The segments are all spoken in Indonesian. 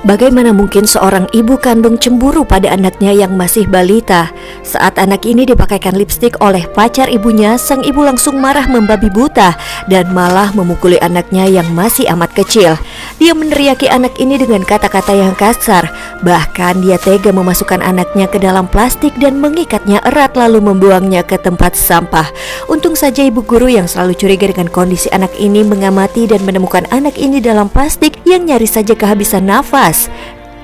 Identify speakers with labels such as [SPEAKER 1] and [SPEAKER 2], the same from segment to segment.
[SPEAKER 1] Bagaimana mungkin seorang ibu kandung cemburu pada anaknya yang masih balita? Saat anak ini dipakaikan lipstik oleh pacar ibunya, sang ibu langsung marah membabi buta dan malah memukuli anaknya yang masih amat kecil. Dia meneriaki anak ini dengan kata-kata yang kasar. Bahkan dia tega memasukkan anaknya ke dalam plastik dan mengikatnya erat lalu membuangnya ke tempat sampah. Untung saja ibu guru yang selalu curiga dengan kondisi anak ini mengamati dan menemukan anak ini dalam plastik yang nyaris saja kehabisan nafas.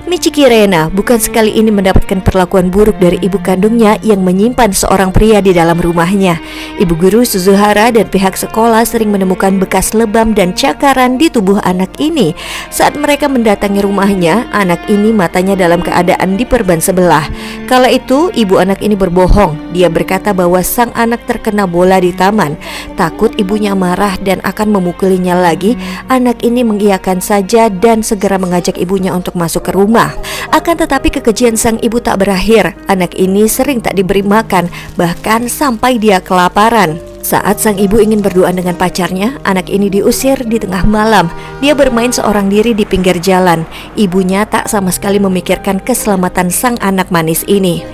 [SPEAKER 1] Michiki Rena bukan sekali ini mendapatkan perlakuan buruk dari ibu kandungnya yang menyimpan seorang pria di dalam rumahnya. Ibu guru Suzuhara dan pihak sekolah sering menemukan bekas lebam dan cakaran di tubuh anak ini. Saat mereka mendatangi rumahnya, anak ini matanya dalam keadaan diperban sebelah. Kala itu, ibu anak ini berbohong. Dia berkata bahwa sang anak terkena bola di taman. Takut ibunya marah dan akan memukulinya lagi, anak ini mengiyakan saja dan segera mengajak ibunya untuk masuk ke rumah. Akan tetapi kekejian sang ibu tak berakhir. Anak ini sering tak diberi makan, bahkan sampai dia kelaparan. Saat sang ibu ingin berduaan dengan pacarnya, anak ini diusir di tengah malam. Dia bermain seorang diri di pinggir jalan. Ibunya tak sama sekali memikirkan keselamatan sang anak manis ini.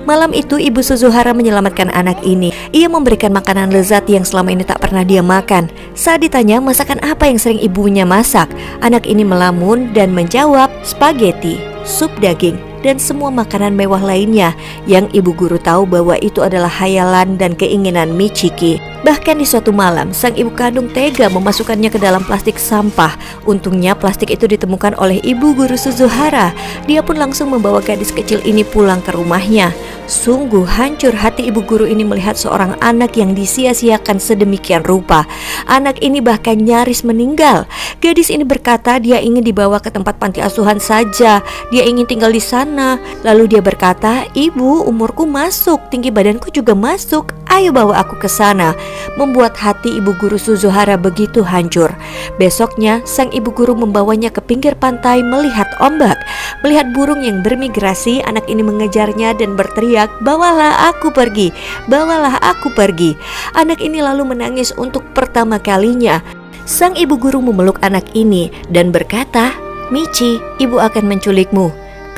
[SPEAKER 1] Malam itu ibu Suzuhara menyelamatkan anak ini. Ia memberikan makanan lezat yang selama ini tak pernah dia makan. Saat ditanya masakan apa yang sering ibunya masak, anak ini melamun dan menjawab spaghetti, sup daging, dan semua makanan mewah lainnya yang ibu guru tahu bahwa itu adalah hayalan dan keinginan Michiki. Bahkan di suatu malam, sang ibu kandung tega memasukkannya ke dalam plastik sampah. Untungnya plastik itu ditemukan oleh ibu guru Suzuhara. Dia pun langsung membawa gadis kecil ini pulang ke rumahnya. Sungguh hancur hati ibu guru ini melihat seorang anak yang disia-siakan sedemikian rupa. Anak ini bahkan nyaris meninggal. Gadis ini berkata dia ingin dibawa ke tempat panti asuhan saja. Dia ingin tinggal di sana. Lalu dia berkata, "Ibu, umurku masuk, tinggi badanku juga masuk. Ayo bawa aku ke sana." Membuat hati ibu guru Suzuhara begitu hancur. Besoknya, sang ibu guru membawanya ke pinggir pantai melihat ombak. Melihat burung yang bermigrasi, anak ini mengejarnya dan berteriak, "Bawalah aku pergi, bawalah aku pergi." Anak ini lalu menangis untuk pertama kalinya. Sang ibu guru memeluk anak ini dan berkata, "Michi, ibu akan menculikmu.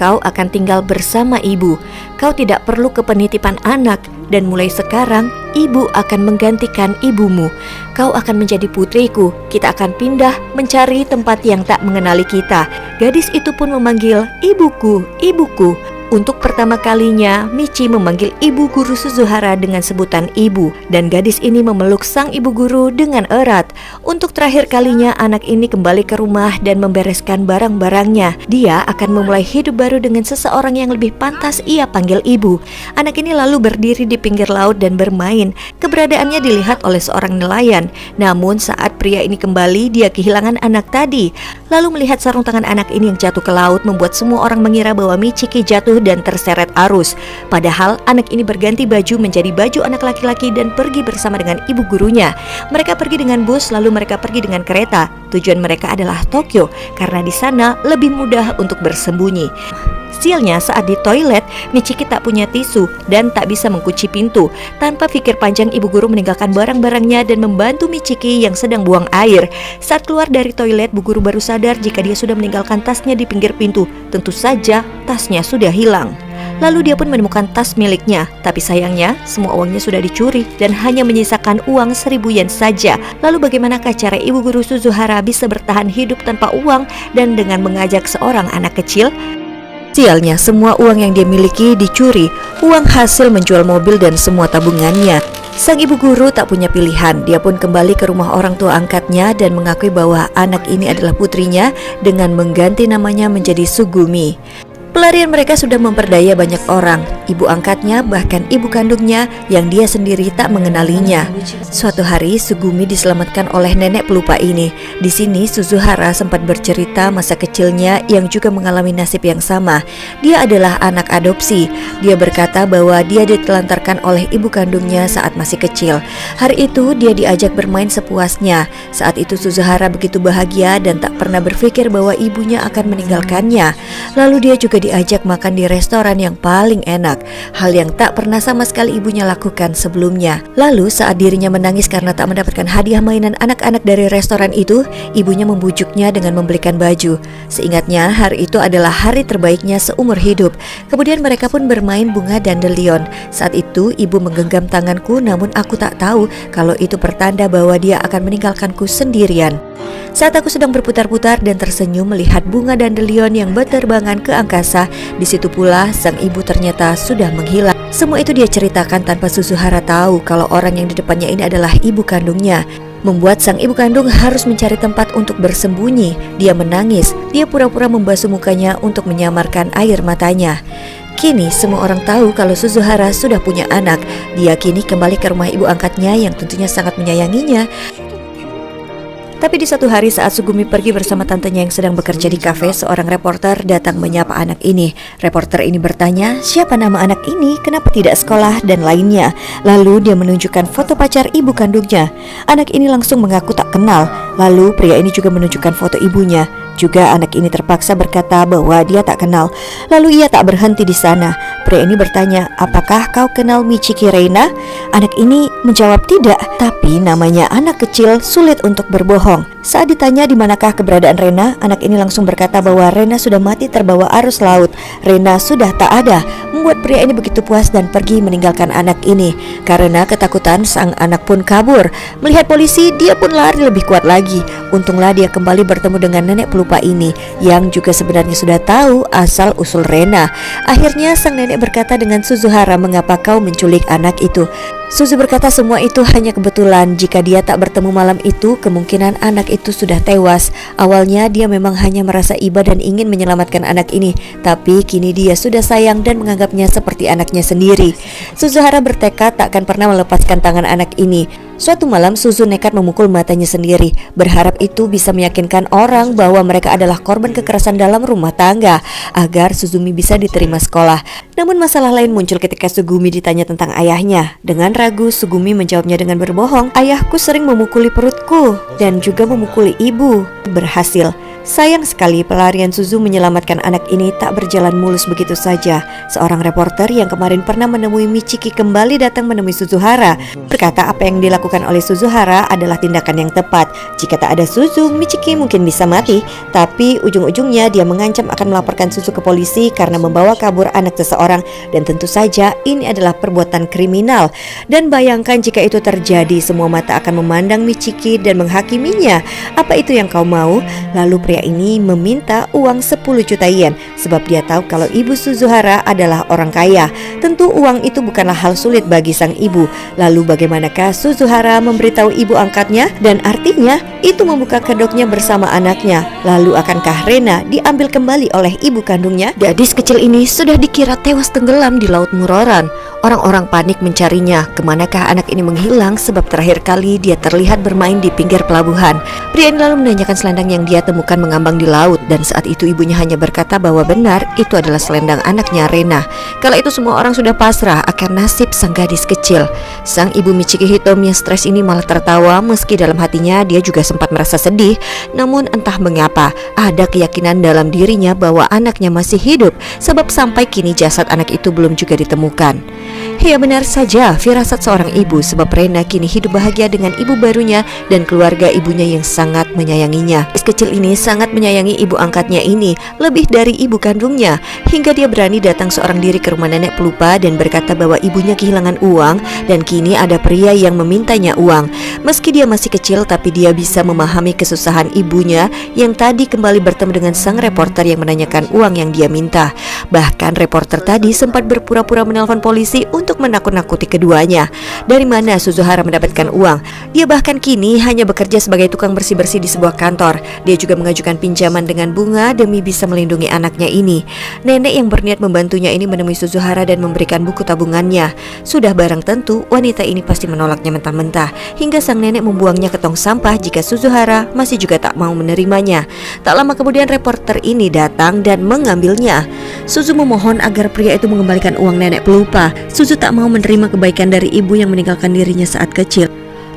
[SPEAKER 1] Kau akan tinggal bersama ibu. Kau tidak perlu kepenitipan anak, dan mulai sekarang ibu akan menggantikan ibumu. Kau akan menjadi putriku. Kita akan pindah mencari tempat yang tak mengenali kita." Gadis itu pun memanggil, "Ibuku, ibuku." Untuk pertama kalinya, Michi memanggil ibu guru Suzuhara dengan sebutan ibu, dan gadis ini memeluk sang ibu guru dengan erat. Untuk terakhir kalinya, anak ini kembali ke rumah dan membereskan barang-barangnya. Dia akan memulai hidup baru dengan seseorang yang lebih pantas ia panggil ibu. Anak ini lalu berdiri di pinggir laut dan bermain. Keberadaannya dilihat oleh seorang nelayan. Namun saat pria ini kembali, dia kehilangan anak tadi. Lalu melihat sarung tangan anak ini yang jatuh ke laut, membuat semua orang mengira bahwa Michiki jatuh dan terseret arus. Padahal anak ini berganti baju menjadi baju anak laki-laki dan pergi bersama dengan ibu gurunya. Mereka pergi dengan bus, lalu mereka pergi dengan kereta. Tujuan mereka adalah Tokyo, karena di sana lebih mudah untuk bersembunyi. Sialnya, saat di toilet, Michiki tak punya tisu dan tak bisa mengunci pintu. Tanpa pikir panjang, ibu guru meninggalkan barang-barangnya dan membantu Michiki yang sedang buang air. Saat keluar dari toilet, bu guru baru sadar jika dia sudah meninggalkan tasnya di pinggir pintu. Tentu saja, tasnya sudah hilang. Lalu dia pun menemukan tas miliknya, tapi sayangnya semua uangnya sudah dicuri dan hanya menyisakan uang 1000 yen saja. Lalu bagaimanakah cara ibu guru Suzuhara bisa bertahan hidup tanpa uang dan dengan mengajak seorang anak kecil? Sialnya, semua uang yang dia miliki dicuri, uang hasil menjual mobil dan semua tabungannya. Sang ibu guru tak punya pilihan. Dia pun kembali ke rumah orang tua angkatnya dan mengakui bahwa anak ini adalah putrinya dengan mengganti namanya menjadi Sugumi. Pelarian mereka sudah memperdaya banyak orang, ibu angkatnya bahkan ibu kandungnya yang dia sendiri tak mengenalinya. Suatu hari Sugumi diselamatkan oleh nenek pelupa ini. Di sini Suzuhara sempat bercerita masa kecilnya yang juga mengalami nasib yang sama. Dia adalah anak adopsi. Dia berkata bahwa dia ditelantarkan oleh ibu kandungnya saat masih kecil. Hari itu dia diajak bermain sepuasnya. Saat itu Suzuhara begitu bahagia dan tak pernah berpikir bahwa ibunya akan meninggalkannya. Lalu dia juga diajak makan di restoran yang paling enak. anak, hal yang tak pernah sama sekali ibunya lakukan sebelumnya. Lalu saat dirinya menangis karena tak mendapatkan hadiah mainan anak-anak dari restoran itu, ibunya membujuknya dengan membelikan baju. Seingatnya hari itu adalah hari terbaiknya seumur hidup. Kemudian mereka pun bermain bunga dandelion. Saat itu ibu menggenggam tanganku, namun aku tak tahu kalau itu pertanda bahwa dia akan meninggalkanku sendirian. Saat aku sedang berputar-putar dan tersenyum melihat bunga dandelion yang berterbangan ke angkasa, di situ pula sang ibu ternyata sudah menghilang. Semua itu dia ceritakan tanpa Suzuhara tahu kalau orang yang di depannya ini adalah ibu kandungnya. Membuat sang ibu kandung harus mencari tempat untuk bersembunyi. Dia menangis, dia pura-pura membasuh mukanya untuk menyamarkan air matanya. Kini semua orang tahu kalau Suzuhara sudah punya anak. Dia kini kembali ke rumah ibu angkatnya yang tentunya sangat menyayanginya. Tapi di suatu hari saat Sugumi pergi bersama tantenya yang sedang bekerja di kafe, seorang reporter datang menyapa anak ini. Reporter ini bertanya, siapa nama anak ini, kenapa tidak sekolah, dan lainnya. Lalu dia menunjukkan foto pacar ibu kandungnya. Anak ini langsung mengaku tak kenal. Lalu pria ini juga menunjukkan foto ibunya. Juga anak ini terpaksa berkata bahwa dia tak kenal. Lalu ia tak berhenti di sana. Pria ini bertanya, apakah kau kenal Michiki Reina? Anak ini menjawab tidak, tapi namanya anak kecil sulit untuk berbohong. Saat ditanya di manakah keberadaan Rena, anak ini langsung berkata bahwa Rena sudah mati terbawa arus laut. Rena sudah tak ada. Membuat pria ini begitu puas dan pergi meninggalkan anak ini. Karena ketakutan, sang anak pun kabur. Melihat polisi, dia pun lari lebih kuat lagi. Untunglah dia kembali bertemu dengan nenek pelupa ini, yang juga sebenarnya sudah tahu asal usul Rena. Akhirnya sang nenek berkata dengan Suzuhara, mengapa kau menculik anak itu? Suzu berkata semua itu hanya kebetulan. Jika dia tak bertemu malam itu, kemungkinan anak itu sudah tewas. Awalnya dia memang hanya merasa iba dan ingin menyelamatkan anak ini, tapi kini dia sudah sayang dan menganggapnya seperti anaknya sendiri. Suzuhara bertekad tak akan pernah melepaskan tangan anak ini. Suatu malam Suzu nekat memukul matanya sendiri, berharap itu bisa meyakinkan orang bahwa mereka adalah korban kekerasan dalam rumah tangga, agar Suzumi bisa diterima sekolah. Namun masalah lain muncul ketika Sugumi ditanya tentang ayahnya. Dengan ragu, Sugumi menjawabnya dengan berbohong, ayahku sering memukuli perutku dan juga memukuli ibu. Berhasil. Sayang sekali pelarian Suzu menyelamatkan anak ini tak berjalan mulus begitu saja. Seorang reporter yang kemarin pernah menemui Michiki kembali datang menemui Suzuhara, berkata apa yang dilakukan oleh Suzuhara adalah tindakan yang tepat. Jika tak ada Suzu, Michiki mungkin bisa mati. Tapi ujung-ujungnya dia mengancam akan melaporkan Suzu ke polisi karena membawa kabur anak seseorang. Dan tentu saja ini adalah perbuatan kriminal. Dan bayangkan jika itu terjadi, semua mata akan memandang Michiki dan menghakiminya. Apa itu yang kau mau? Lalu pria ini meminta uang 10 juta yen sebab dia tahu kalau ibu Suzuhara adalah orang kaya. Tentu uang itu bukanlah hal sulit bagi sang ibu. Lalu bagaimanakah Suzuhara memberitahu ibu angkatnya? Dan artinya itu membuka kedoknya bersama anaknya. Lalu akankah Rena diambil kembali oleh ibu kandungnya? Gadis kecil ini sudah dikira tewas tenggelam di laut Muroran. Orang-orang panik mencarinya. Kemanakah anak ini menghilang sebab terakhir kali dia terlihat bermain di pinggir pelabuhan. Pria ini lalu menanyakan selendang yang dia temukan mengambang di laut, dan saat itu ibunya hanya berkata bahwa benar itu adalah selendang anaknya Rena. Kala itu semua orang sudah pasrah akan nasib sang gadis kecil. Sang ibu Michiki Hitom yang stres ini malah tertawa meski dalam hatinya dia juga sempat merasa sedih. Namun entah mengapa ada keyakinan dalam dirinya bahwa anaknya masih hidup, sebab sampai kini jasad anak itu belum juga ditemukan. Ya benar saja, firasat seorang ibu, sebab Rena kini hidup bahagia dengan ibu barunya dan keluarga ibunya yang sangat menyayanginya. Gadis kecil ini sangat menyayangi ibu angkatnya ini lebih dari ibu kandungnya, hingga dia berani datang seorang diri ke rumah nenek pelupa dan berkata bahwa ibunya kehilangan uang dan kini ada pria yang memintanya uang. Meski dia masih kecil, tapi dia bisa memahami kesusahan ibunya yang tadi kembali bertemu dengan sang reporter yang menanyakan uang yang dia minta. Bahkan reporter tadi sempat berpura-pura menelpon polisi untuk menakut-nakuti keduanya. Dari mana Suzuhara mendapatkan uang? Dia bahkan kini hanya bekerja sebagai tukang bersih-bersih di sebuah kantor. Dia juga mengajukan pinjaman dengan bunga demi bisa melindungi anaknya ini. Nenek yang berniat membantunya ini menemui Suzuhara dan memberikan buku tabungannya. Sudah barang tentu wanita ini pasti menolaknya mentah-mentah, hingga sang nenek membuangnya ke tong sampah jika Suzuhara masih juga tak mau menerimanya. Tak lama kemudian reporter ini datang dan mengambilnya. Suzu memohon agar pria itu mengembalikan uang nenek pelupa. Suzu tak mau menerima kebaikan dari ibu yang meninggalkan dirinya saat kecil.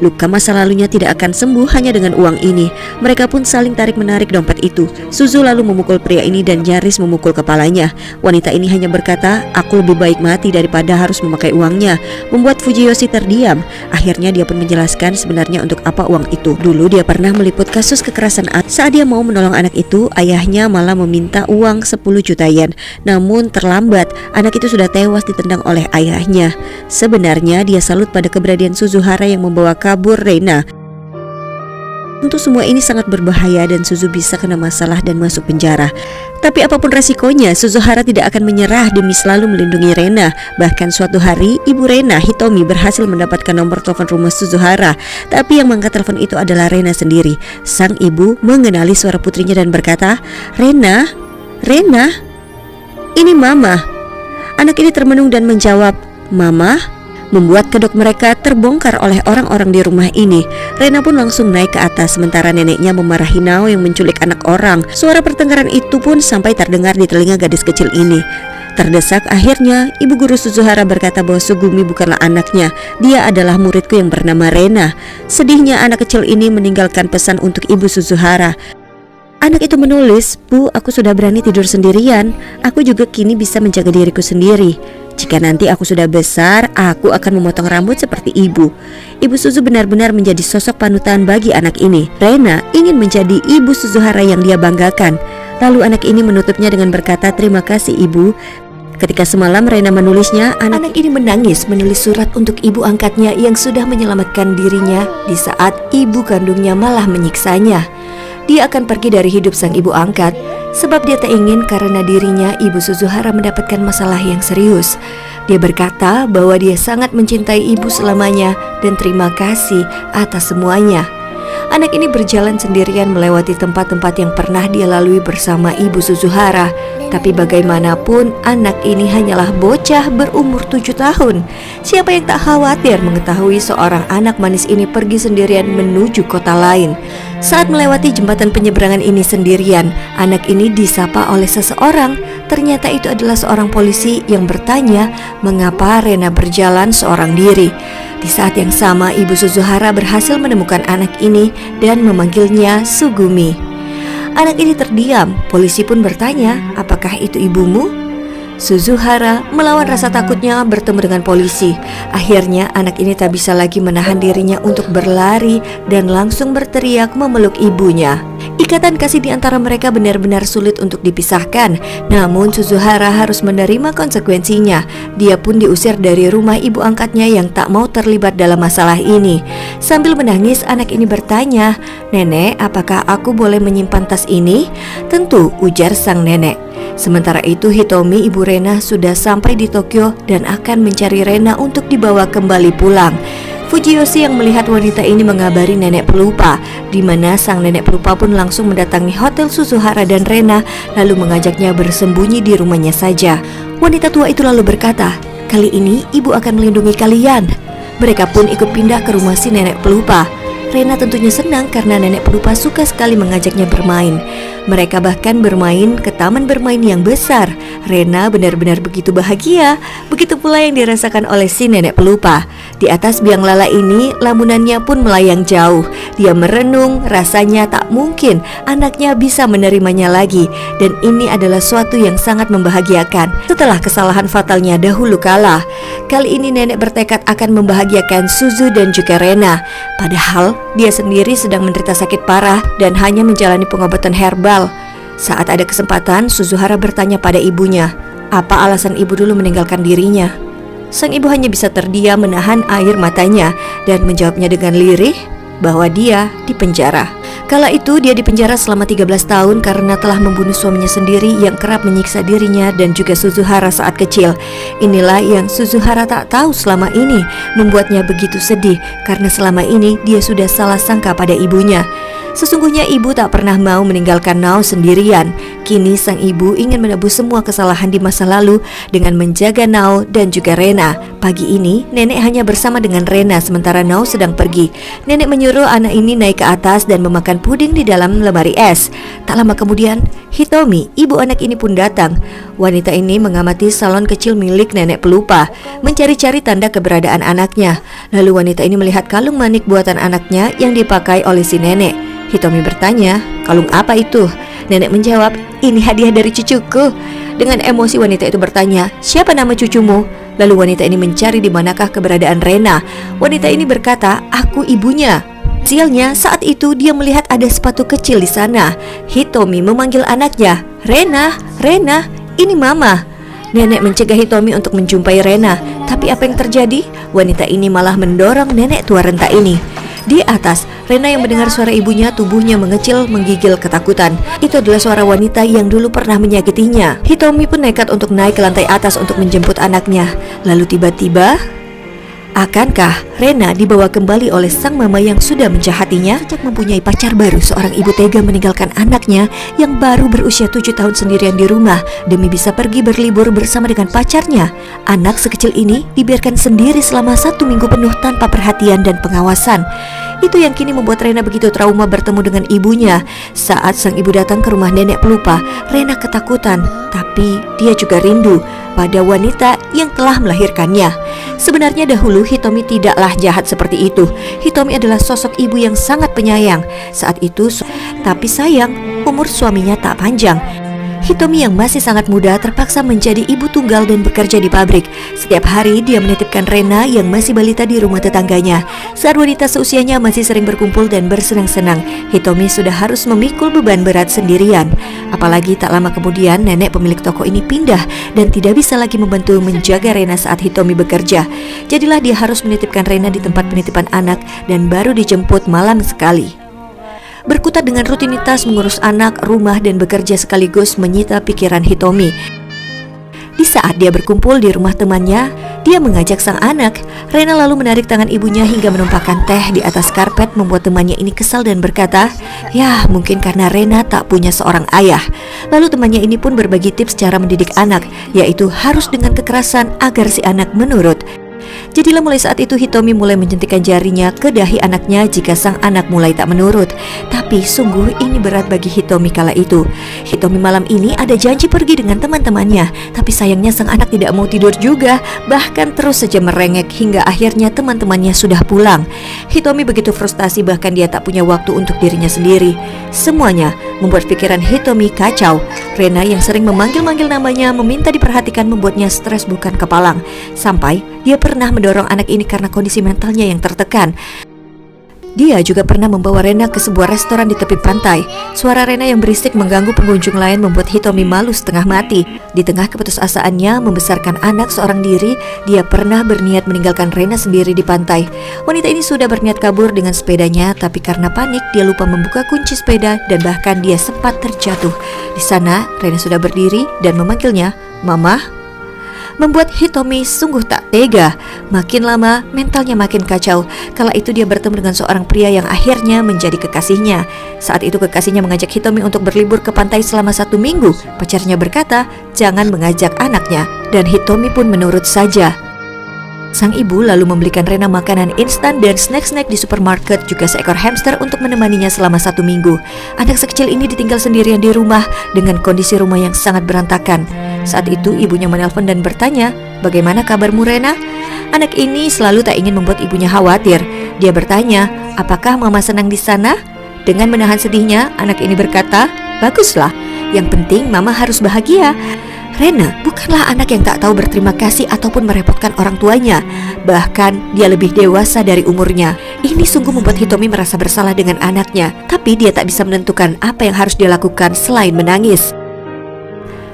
[SPEAKER 2] Luka masa lalunya tidak akan sembuh hanya dengan uang ini. Mereka pun saling tarik-menarik dompet itu. Suzu lalu memukul pria ini dan nyaris memukul kepalanya. Wanita ini hanya berkata, "Aku lebih baik mati daripada harus memakai uangnya," membuat Fujiyoshi terdiam. Akhirnya dia pun menjelaskan sebenarnya untuk apa uang itu. Dulu dia pernah meliput kasus kekerasan saat dia mau menolong anak itu, ayahnya malah meminta uang 10 juta yen. Namun terlambat, anak itu sudah tewas ditendang oleh ayahnya. Sebenarnya dia salut pada keberanian Suzuhara yang membawa kabur Reina. Tentu semua ini sangat berbahaya dan Suzu bisa kena masalah dan masuk penjara. Tapi apapun resikonya, Suzuhara tidak akan menyerah demi selalu melindungi Reina. Bahkan suatu hari, ibu Reina, Hitomi, berhasil mendapatkan nomor telepon rumah Suzuhara. Tapi yang mengangkat telepon itu adalah Reina sendiri. Sang ibu mengenali suara putrinya dan berkata, "Reina, Reina, ini Mama." Anak ini termenung dan menjawab, "Mama?" Membuat kedok mereka terbongkar oleh orang-orang di rumah ini. Reina pun langsung naik ke atas sementara neneknya memarahi Nao yang menculik anak orang. Suara pertengkaran itu pun sampai terdengar di telinga gadis kecil ini. Terdesak, akhirnya ibu guru Suzuhara berkata bahwa Sugumi bukanlah anaknya. Dia adalah muridku yang bernama Reina. Sedihnya anak kecil ini meninggalkan pesan untuk ibu Suzuhara. Anak itu menulis, "Bu, aku sudah berani tidur sendirian. Aku juga kini bisa menjaga diriku sendiri. Jika nanti aku sudah besar, aku akan memotong rambut seperti ibu." Ibu Suzu benar-benar menjadi sosok panutan bagi anak ini. Reina ingin menjadi ibu Suzuhara yang dia banggakan. Lalu anak ini menutupnya dengan berkata, "Terima kasih ibu." Ketika semalam Reina menulisnya, anak ini menangis menulis surat untuk ibu angkatnya yang sudah menyelamatkan dirinya di saat ibu kandungnya malah menyiksanya. Dia akan pergi dari hidup sang ibu angkat sebab dia tak ingin karena dirinya ibu Suzuhara mendapatkan masalah yang serius. Dia berkata bahwa dia sangat mencintai ibu selamanya dan terima kasih atas semuanya. Anak ini berjalan sendirian melewati tempat-tempat yang pernah dia lalui bersama ibu Suzuhara. Tapi bagaimanapun anak ini hanyalah bocah berumur 7 tahun. Siapa yang tak khawatir mengetahui seorang anak manis ini pergi sendirian menuju kota lain. Saat melewati jembatan penyeberangan ini sendirian, anak ini disapa oleh seseorang. Ternyata itu adalah seorang polisi yang bertanya mengapa Reina berjalan seorang diri. Di saat yang sama, ibu Suzuhara berhasil menemukan anak ini dan memanggilnya Sugumi. Anak ini terdiam. Polisi pun bertanya, "Apakah itu ibumu?" Suzuhara melawan rasa takutnya bertemu dengan polisi. Akhirnya anak ini tak bisa lagi menahan dirinya untuk berlari dan langsung berteriak memeluk ibunya. Ikatan kasih di antara mereka benar-benar sulit untuk dipisahkan. Namun Suzuhara harus menerima konsekuensinya. Dia pun diusir dari rumah ibu angkatnya yang tak mau terlibat dalam masalah ini. Sambil menangis, anak ini bertanya, "Nenek, apakah aku boleh menyimpan tas ini?" "Tentu," ujar sang nenek. Sementara itu Hitomi, ibu Reina, sudah sampai di Tokyo dan akan mencari Reina untuk dibawa kembali pulang. Fujiyoshi yang melihat wanita ini mengabari nenek pelupa, di mana sang nenek pelupa pun langsung mendatangi hotel Suzuhara dan Reina lalu mengajaknya bersembunyi di rumahnya saja. Wanita tua itu lalu berkata, "Kali ini ibu akan melindungi kalian." Mereka pun ikut pindah ke rumah si nenek pelupa. Reina tentunya senang karena nenek pelupa suka sekali mengajaknya bermain. Mereka bahkan bermain ke taman bermain yang besar. Reina benar-benar begitu bahagia. Begitu pula yang dirasakan oleh si nenek pelupa. Di atas biang lala ini, lamunannya pun melayang jauh. Dia merenung, rasanya tak mungkin anaknya bisa menerimanya lagi. Dan ini adalah suatu yang sangat membahagiakan. Setelah kesalahan fatalnya dahulu kala, kali ini nenek bertekad akan membahagiakan Suzu dan juga Reina. Padahal dia sendiri sedang menderita sakit parah dan hanya menjalani pengobatan herbal. Saat ada kesempatan, Suzuhara bertanya pada ibunya, apa alasan ibu dulu meninggalkan dirinya. Sang ibu hanya bisa terdiam menahan air matanya dan menjawabnya dengan lirih bahwa dia dipenjara. Kala itu dia dipenjara selama 13 tahun karena telah membunuh suaminya sendiri yang kerap menyiksa dirinya dan juga Suzuhara saat kecil. Inilah yang Suzuhara tak tahu selama ini membuatnya begitu sedih karena selama ini dia sudah salah sangka pada ibunya. Sesungguhnya ibu tak pernah mau meninggalkan Nao sendirian. Kini sang ibu ingin menebus semua kesalahan di masa lalu dengan menjaga Nao dan juga Reina. Pagi ini nenek hanya bersama dengan Reina sementara Nao sedang pergi. Nenek menyuruh anak ini naik ke atas dan memakan
[SPEAKER 1] puding di dalam lemari es. Tak lama kemudian, Hitomi, ibu anak ini pun datang. Wanita ini mengamati salon kecil milik nenek pelupa, mencari-cari tanda keberadaan anaknya. Lalu wanita ini melihat kalung manik buatan anaknya yang dipakai oleh si nenek. Hitomi bertanya, "Kalung apa itu?" Nenek menjawab, "Ini hadiah dari cucuku." Dengan emosi wanita itu bertanya, "Siapa nama cucumu?" Lalu wanita ini mencari di manakah keberadaan Rena. Wanita ini berkata, "Aku ibunya." Sialnya, saat itu dia melihat ada sepatu kecil di sana. Hitomi memanggil anaknya, "Rena, Rena, ini mama." Nenek mencegah Hitomi untuk menjumpai Rena. Tapi apa yang terjadi? Wanita ini malah mendorong nenek tua renta ini. Di atas, Rena yang mendengar suara ibunya, tubuhnya mengecil, menggigil ketakutan. Itu adalah suara wanita yang dulu pernah menyakitinya. Hitomi pun nekat untuk naik ke lantai atas untuk menjemput anaknya. Lalu tiba-tiba, akankah Rena dibawa kembali oleh sang mama yang sudah menjahatinya? Sejak mempunyai pacar baru, seorang ibu tega meninggalkan anaknya yang baru berusia 7 tahun sendirian di rumah demi bisa pergi berlibur bersama dengan pacarnya. Anak sekecil ini dibiarkan sendiri selama 1 minggu penuh tanpa perhatian dan pengawasan. Itu yang kini membuat Rena begitu trauma bertemu dengan ibunya. Saat sang ibu datang ke rumah nenek pelupa, Rena ketakutan, tapi dia juga rindu pada wanita yang telah melahirkannya. Sebenarnya dahulu Hitomi tidaklah jahat seperti itu. Hitomi adalah sosok ibu yang sangat penyayang. Saat itu, tapi sayang, umur suaminya tak panjang. Hitomi yang masih sangat muda terpaksa menjadi ibu tunggal dan bekerja di pabrik. Setiap hari dia menitipkan Rena yang masih balita di rumah tetangganya. Saat wanita seusianya masih sering berkumpul dan bersenang-senang, Hitomi sudah harus memikul beban berat sendirian. Apalagi tak lama kemudian nenek pemilik toko ini pindah dan tidak bisa lagi membantu menjaga Rena saat Hitomi bekerja. Jadilah dia harus menitipkan Rena di tempat penitipan anak dan baru dijemput malam sekali. Berkutat dengan rutinitas mengurus anak, rumah, dan bekerja sekaligus menyita pikiran Hitomi. Di saat dia berkumpul di rumah temannya, dia mengajak sang anak. Rena lalu menarik tangan ibunya hingga menumpahkan teh di atas karpet, membuat temannya ini kesal dan berkata, "Ya, mungkin karena Rena tak punya seorang ayah." Lalu temannya ini pun berbagi tips cara mendidik anak, yaitu harus dengan kekerasan agar si anak menurut. Jadilah mulai saat itu Hitomi mulai menjentikan jarinya ke dahi anaknya jika sang anak mulai tak menurut. Tapi sungguh ini berat bagi Hitomi kala itu. Hitomi malam ini ada janji pergi dengan teman-temannya, tapi sayangnya sang anak tidak mau tidur juga, bahkan terus saja merengek hingga akhirnya teman-temannya sudah pulang. Hitomi begitu frustasi bahkan dia tak punya waktu untuk dirinya sendiri. Semuanya membuat pikiran Hitomi kacau. Rena yang sering memanggil-manggil namanya, meminta diperhatikan membuatnya stres bukan kepalang. Sampai dia pernah mendorong anak ini karena kondisi mentalnya yang tertekan. Dia juga pernah membawa Rena ke sebuah restoran di tepi pantai. Suara Rena yang berisik mengganggu pengunjung lain membuat Hitomi malu setengah mati. Di tengah keputusasaannya membesarkan anak seorang diri, dia pernah berniat meninggalkan Rena sendiri di pantai. Wanita ini sudah berniat kabur dengan sepedanya, tapi karena panik dia lupa membuka kunci sepeda dan bahkan dia sempat terjatuh. Di sana Rena sudah berdiri dan memanggilnya, "Mama." Membuat Hitomi sungguh tak tega. Makin lama mentalnya makin kacau. Kala itu dia bertemu dengan seorang pria yang akhirnya menjadi kekasihnya. Saat itu kekasihnya mengajak Hitomi untuk berlibur ke pantai selama 1 minggu. Pacarnya berkata jangan mengajak anaknya, dan Hitomi pun menurut saja. Sang ibu lalu membelikan Rena makanan instan dan snack-snack di supermarket, juga seekor hamster untuk menemaninya selama 1 minggu. Anak sekecil ini ditinggal sendirian di rumah dengan kondisi rumah yang sangat berantakan. Saat itu ibunya menelpon dan bertanya, "Bagaimana kabarmu Rena?" Anak ini selalu tak ingin membuat ibunya khawatir. Dia bertanya, "Apakah mama senang di sana?" Dengan menahan sedihnya, anak ini berkata, "Baguslah, yang penting mama harus bahagia." Rena bukanlah anak yang tak tahu berterima kasih ataupun merepotkan orang tuanya. Bahkan dia lebih dewasa dari umurnya. Ini sungguh membuat Hitomi merasa bersalah dengan anaknya. Tapi dia tak bisa menentukan apa yang harus dia lakukan selain menangis.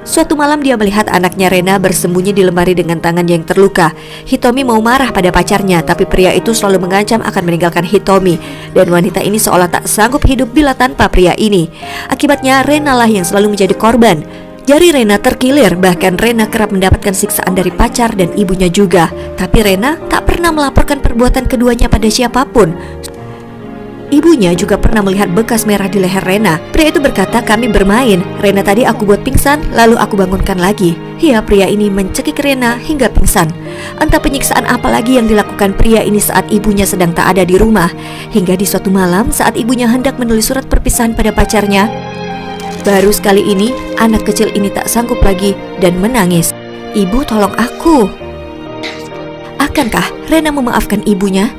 [SPEAKER 1] Suatu malam dia melihat anaknya Rena bersembunyi di lemari dengan tangannya yang terluka. Hitomi mau marah pada pacarnya, tapi pria itu selalu mengancam akan meninggalkan Hitomi. Dan wanita ini seolah tak sanggup hidup bila tanpa pria ini. Akibatnya Rena lah yang selalu menjadi korban. Jari Rena terkilir, bahkan Rena kerap mendapatkan siksaan dari pacar dan ibunya juga. Tapi Rena tak pernah melaporkan perbuatan keduanya pada siapapun. Ibunya juga pernah melihat bekas merah di leher Rena. Pria itu berkata, kami bermain. Rena tadi aku buat pingsan, lalu aku bangunkan lagi. Ya, pria ini mencekik Rena hingga pingsan. Entah penyiksaan apa lagi yang dilakukan pria ini saat ibunya sedang tak ada di rumah. Hingga di suatu malam saat ibunya hendak menulis surat perpisahan pada pacarnya, baru sekali ini anak kecil ini tak sanggup lagi dan menangis. Ibu, tolong aku. Akankah Rena memaafkan ibunya?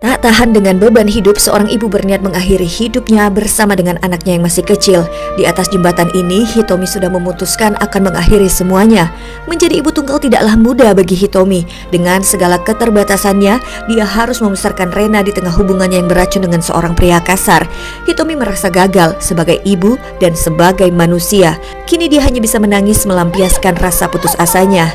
[SPEAKER 1] Tak tahan dengan beban hidup, seorang ibu berniat mengakhiri hidupnya bersama dengan anaknya yang masih kecil. Di atas jembatan ini, Hitomi sudah memutuskan akan mengakhiri semuanya. Menjadi ibu tunggal tidaklah mudah bagi Hitomi. Dengan segala keterbatasannya, dia harus membesarkan Rena di tengah hubungannya yang beracun dengan seorang pria kasar. Hitomi merasa gagal sebagai ibu dan sebagai manusia. Kini dia hanya bisa menangis melampiaskan rasa putus asanya.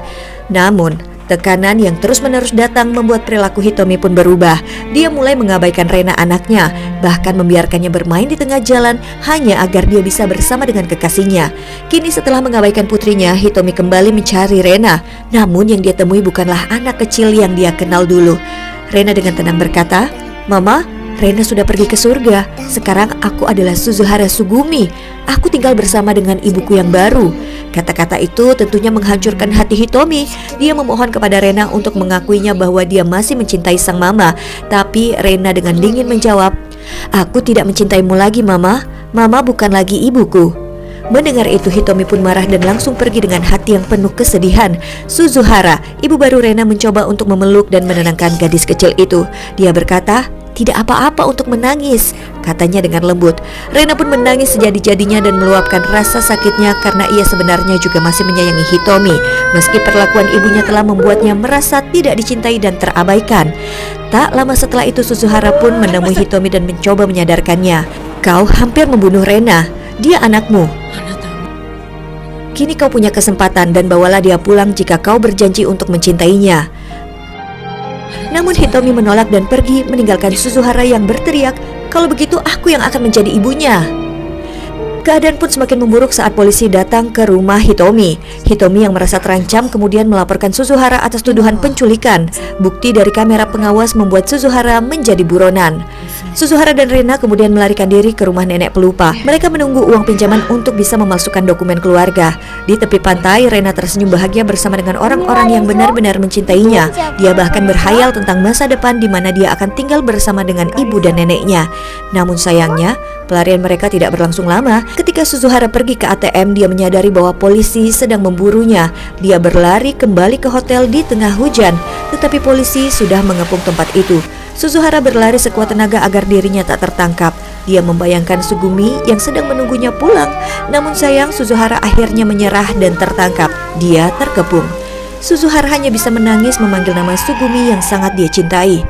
[SPEAKER 1] Namun, tekanan yang terus-menerus datang membuat perilaku Hitomi pun berubah. Dia mulai mengabaikan Rena anaknya, bahkan membiarkannya bermain di tengah jalan hanya agar dia bisa bersama dengan kekasihnya. Kini setelah mengabaikan putrinya, Hitomi kembali mencari Rena. Namun yang dia temui bukanlah anak kecil yang dia kenal dulu. Rena dengan tenang berkata, "Mama, Rena sudah pergi ke surga. Sekarang aku adalah Suzuhara Sugumi. Aku tinggal bersama dengan ibuku yang baru." Kata-kata itu tentunya menghancurkan hati Hitomi. Dia memohon kepada Rena untuk mengakuinya bahwa dia masih mencintai sang mama. Tapi Rena dengan dingin menjawab, "Aku tidak mencintaimu lagi, Mama. Mama bukan lagi ibuku." Mendengar itu, Hitomi pun marah dan langsung pergi dengan hati yang penuh kesedihan. Suzuhara, ibu baru Rena, mencoba untuk memeluk dan menenangkan gadis kecil itu. Dia berkata, "Tidak apa-apa untuk menangis," katanya dengan lembut. Rena pun menangis sejadi-jadinya dan meluapkan rasa sakitnya karena ia sebenarnya juga masih menyayangi Hitomi, meski perlakuan ibunya telah membuatnya merasa tidak dicintai dan terabaikan. Tak lama setelah itu, Suzuhara pun menemui Hitomi dan mencoba menyadarkannya. "Kau hampir membunuh Rena. Dia anakmu. Kini kau punya kesempatan dan bawalah dia pulang jika kau berjanji untuk mencintainya." Namun Hitomi menolak dan pergi meninggalkan Suzuhara yang berteriak, "Kalau begitu aku yang akan menjadi ibunya." Keadaan pun semakin memburuk saat polisi datang ke rumah Hitomi. Hitomi yang merasa terancam kemudian melaporkan Suzuhara atas tuduhan penculikan. Bukti dari kamera pengawas membuat Suzuhara menjadi buronan. Suzuhara dan Rena kemudian melarikan diri ke rumah nenek pelupa. Mereka menunggu uang pinjaman untuk bisa memalsukan dokumen keluarga. Di tepi pantai, Rena tersenyum bahagia bersama dengan orang-orang yang benar-benar mencintainya. Dia bahkan berhayal tentang masa depan di mana dia akan tinggal bersama dengan ibu dan neneknya. Namun sayangnya, pelarian mereka tidak berlangsung lama. Ketika Suzuhara pergi ke ATM, dia menyadari bahwa polisi sedang memburunya. Dia berlari kembali ke hotel di tengah hujan, tetapi polisi sudah mengepung tempat itu. Suzuhara berlari sekuat tenaga agar dirinya tak tertangkap. Dia membayangkan Sugumi yang sedang menunggunya pulang. Namun sayang, Suzuhara akhirnya menyerah dan tertangkap. Dia terkepung. Suzuhara hanya bisa menangis memanggil nama Sugumi yang sangat dia cintai.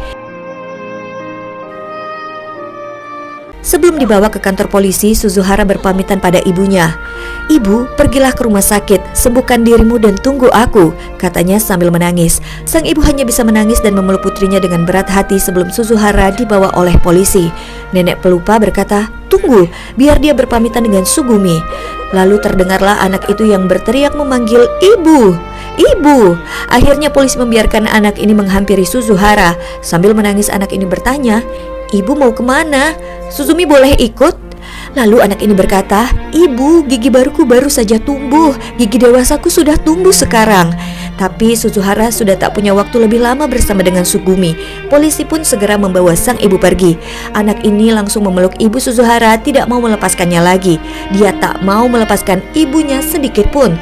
[SPEAKER 1] Sebelum dibawa ke kantor polisi, Suzuhara berpamitan pada ibunya. "Ibu, pergilah ke rumah sakit, sembuhkan dirimu dan tunggu aku," katanya sambil menangis. Sang ibu hanya bisa menangis dan memeluk putrinya dengan berat hati sebelum Suzuhara dibawa oleh polisi. Nenek pelupa berkata, "Tunggu, biar dia berpamitan dengan Sugumi." Lalu terdengarlah anak itu yang berteriak memanggil, "Ibu! Ibu!" Akhirnya polisi membiarkan anak ini menghampiri Suzuhara. Sambil menangis anak ini bertanya, "Ibu mau kemana? Suzumi boleh ikut?" Lalu anak ini berkata, "Ibu, gigi baruku baru saja tumbuh. Gigi dewasaku sudah tumbuh sekarang." Tapi Suzuhara sudah tak punya waktu lebih lama bersama dengan Sugumi. Polisi pun segera membawa sang ibu pergi. Anak ini langsung memeluk ibu Suzuhara, tidak mau melepaskannya lagi. Dia tak mau melepaskan ibunya sedikit pun.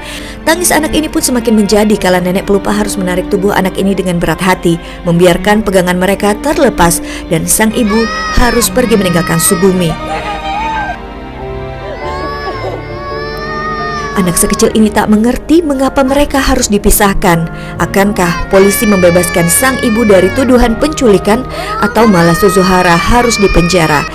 [SPEAKER 1] Tangis anak ini pun semakin menjadi kala nenek pelupa harus menarik tubuh anak ini dengan berat hati, membiarkan pegangan mereka terlepas, dan sang ibu harus pergi meninggalkan Sugumi. Anak sekecil ini tak mengerti mengapa mereka harus dipisahkan. Akankah polisi membebaskan sang ibu dari tuduhan penculikan, atau malah Suzuhara harus dipenjara?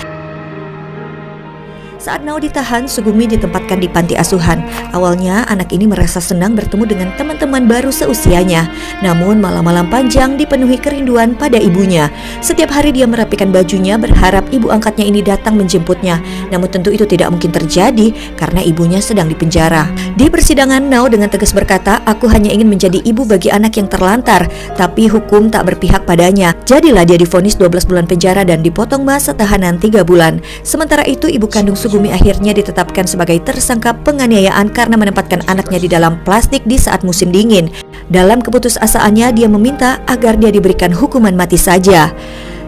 [SPEAKER 1] Saat Nao ditahan, Sugumi ditempatkan di panti asuhan. Awalnya anak ini merasa senang bertemu dengan teman-teman baru seusianya. Namun malam-malam panjang dipenuhi kerinduan pada ibunya. Setiap hari dia merapikan bajunya berharap ibu angkatnya ini datang menjemputnya. Namun tentu itu tidak mungkin terjadi karena ibunya sedang dipenjara. Di persidangan, Nao dengan tegas berkata, "Aku hanya ingin menjadi ibu bagi anak yang terlantar." Tapi hukum tak berpihak padanya. Jadilah dia divonis 12 bulan penjara dan dipotong masa tahanan 3 bulan. Sementara itu ibu kandung Sugumi akhirnya ditetapkan sebagai tersangka penganiayaan karena menempatkan anaknya di dalam plastik di saat musim dingin. Dalam keputusasaannya dia meminta agar dia diberikan hukuman mati saja.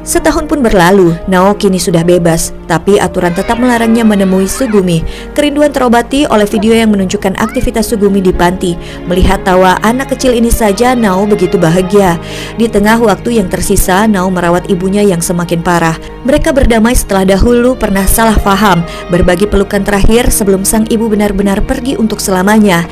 [SPEAKER 1] Setahun pun berlalu, Nao kini sudah bebas, tapi aturan tetap melarangnya menemui Sugumi. Kerinduan terobati oleh video yang menunjukkan aktivitas Sugumi di panti. Melihat tawa anak kecil ini saja, Nao begitu bahagia. Di tengah waktu yang tersisa, Nao merawat ibunya yang semakin parah. Mereka berdamai setelah dahulu pernah salah paham, berbagi pelukan terakhir sebelum sang ibu benar-benar pergi untuk selamanya.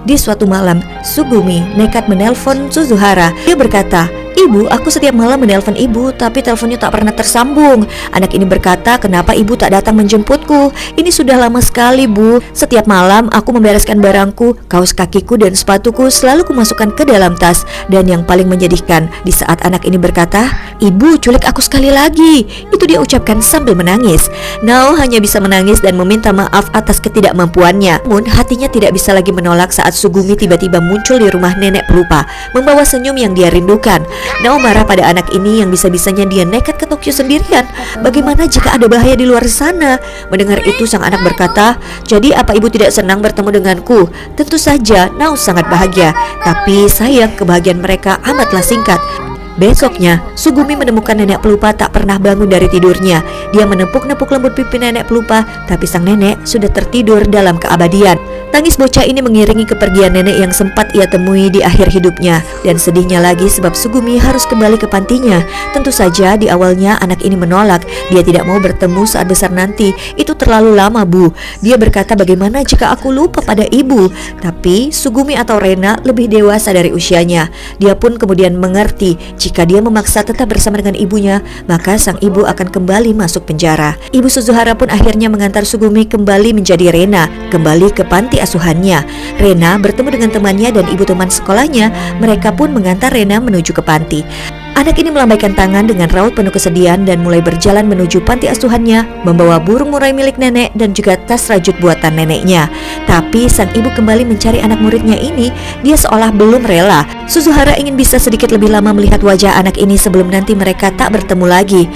[SPEAKER 1] Di suatu malam, Sugumi nekat menelpon Suzuhara. Dia berkata, "Ibu, aku setiap malam menelpon ibu, tapi teleponnya tak pernah tersambung." Anak ini berkata, "Kenapa ibu tak datang menjemputku? Ini sudah lama sekali, Bu. Setiap malam aku membereskan barangku, kaos kakiku dan sepatuku selalu kumasukkan ke dalam tas." Dan yang paling menyedihkan, di saat anak ini berkata, "Ibu, culik aku sekali lagi." Itu dia ucapkan sambil menangis. Nao hanya bisa menangis dan meminta maaf atas ketidakmampuannya. Namun hatinya tidak bisa lagi menolak saat Sugumi tiba-tiba muncul di rumah nenek pelupa, membawa senyum yang dia rindukan. Nao marah pada anak ini yang bisa-bisanya dia nekat ke Tokyo sendirian. Bagaimana jika ada bahaya di luar sana? Mendengar itu sang anak berkata, "Jadi apa ibu tidak senang bertemu denganku?" Tentu saja Nao sangat bahagia, tapi sayang kebahagiaan mereka amatlah singkat. Besoknya, Sugumi menemukan nenek pelupa tak pernah bangun dari tidurnya. Dia menepuk-nepuk lembut pipi nenek pelupa, tapi sang nenek sudah tertidur dalam keabadian. Tangis bocah ini mengiringi kepergian nenek yang sempat ia temui di akhir hidupnya. Dan sedihnya lagi sebab Sugumi harus kembali ke pantinya. Tentu saja di awalnya anak ini menolak. Dia tidak mau bertemu saat besar nanti. Itu terlalu lama, Bu. Dia berkata, "Bagaimana jika aku lupa pada ibu?" Tapi Sugumi atau Rena lebih dewasa dari usianya. Dia pun kemudian mengerti jika dia memaksa tetap bersama dengan ibunya, maka sang ibu akan kembali masuk penjara. Ibu Suzuhara pun akhirnya mengantar Sugumi kembali menjadi Rena, kembali ke panti asuhannya. Rena bertemu dengan temannya dan ibu teman sekolahnya. Mereka pun mengantar Rena menuju ke panti. Anak ini melambaikan tangan dengan raut penuh kesedihan dan mulai berjalan menuju panti asuhannya, membawa burung murai milik nenek dan juga tas rajut buatan neneknya. Tapi sang ibu kembali mencari anak muridnya ini. Dia seolah belum rela. Suzuhara ingin bisa sedikit lebih lama melihat wajah anak ini sebelum nanti mereka tak bertemu lagi.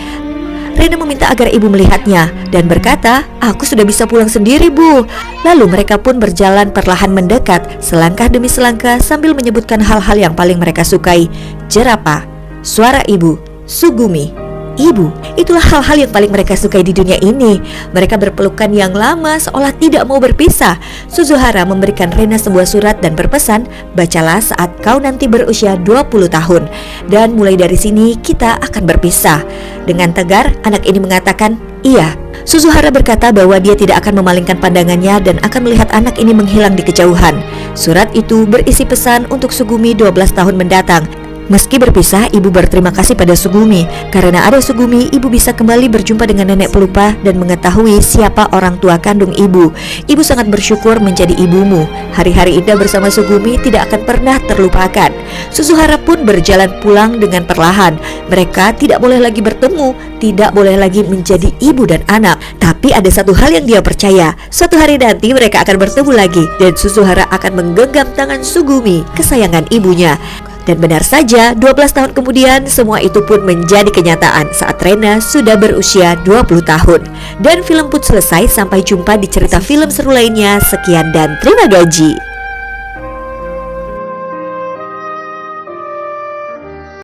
[SPEAKER 1] Rena meminta agar ibu melihatnya dan berkata, "Aku sudah bisa pulang sendiri, Bu." Lalu mereka pun berjalan perlahan mendekat, selangkah demi selangkah sambil menyebutkan hal-hal yang paling mereka sukai. Jerapah, suara ibu, Sugumi, ibu. Itulah hal-hal yang paling mereka sukai di dunia ini. Mereka berpelukan yang lama seolah tidak mau berpisah. Suzuhara memberikan Rena sebuah surat dan berpesan, "Bacalah saat kau nanti berusia 20 tahun. Dan mulai dari sini kita akan berpisah." Dengan tegar, anak ini mengatakan, "Iya." Suzuhara berkata bahwa dia tidak akan memalingkan pandangannya dan akan melihat anak ini menghilang di kejauhan. Surat itu berisi pesan untuk Sugumi 12 tahun mendatang. Meski berpisah, ibu berterima kasih pada Sugumi. Karena ada Sugumi, ibu bisa kembali berjumpa dengan nenek pelupa dan mengetahui siapa orang tua kandung ibu. Ibu sangat bersyukur menjadi ibumu. Hari-hari indah bersama Sugumi tidak akan pernah terlupakan. Suzuhara pun berjalan pulang dengan perlahan. Mereka tidak boleh lagi bertemu, tidak boleh lagi menjadi ibu dan anak. Tapi ada satu hal yang dia percaya, suatu hari nanti mereka akan bertemu lagi dan Suzuhara akan menggenggam tangan Sugumi, kesayangan ibunya. Dan benar saja, 12 tahun kemudian semua itu pun menjadi kenyataan saat Rena sudah berusia 20 tahun. Dan film pun selesai, sampai jumpa di cerita film seru lainnya. Sekian dan terima gaji.